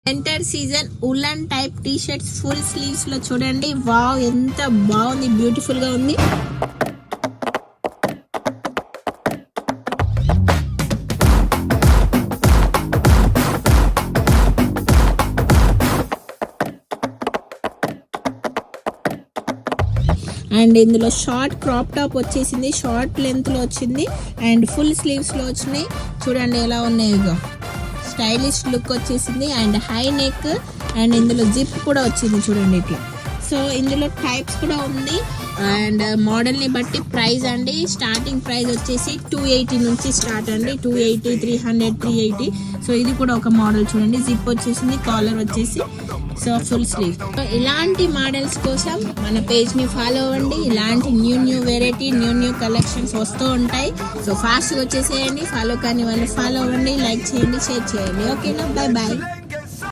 Winter season woollen type T shirts full sleeves లో చూడండి. Wow, ఎంత బాగుంది, బ్యూటిఫుల్ గా ఉంది. అండ్ ఇందులో షార్ట్ క్రాప్ టాప్ వచ్చేసింది, షార్ట్ లెంత్ లో వచ్చింది అండ్ ఫుల్ స్లీవ్స్ లో వచ్చినాయి. చూడండి ఎలా ఉన్నాయి, ఇగో స్టైలిష్ లుక్ వచ్చేసింది అండ్ హై నెక్ అండ్ ఇందులో జిప్ కూడా వచ్చింది చూడండి ఇట్లా. సో ఇందులో టైప్స్ కూడా ఉంది అండ్ మోడల్ని బట్టి ప్రైస్ అండి. స్టార్టింగ్ ప్రైస్ వచ్చేసి 280 నుంచి స్టార్ట్ అండి, 280, 300, 380. సో ఇది కూడా ఒక మోడల్ చూడండి, జిప్ వచ్చేసింది, కాలర్ వచ్చేసి, సో ఫుల్ స్లీవ్. సో ఇలాంటి మోడల్స్ కోసం మన పేజ్ని ఫాలో అవ్వండి. ఇలాంటి న్యూ వెరైటీ న్యూ కలెక్షన్స్ వస్తూ ఉంటాయి. సో ఫాస్ట్గా వచ్చేసేయండి. ఫాలో కానీ వాళ్ళు ఫాలో అవ్వండి, లైక్ చేయండి, షేర్ చేయండి. ఓకేనా, బాయ్ బాయ్.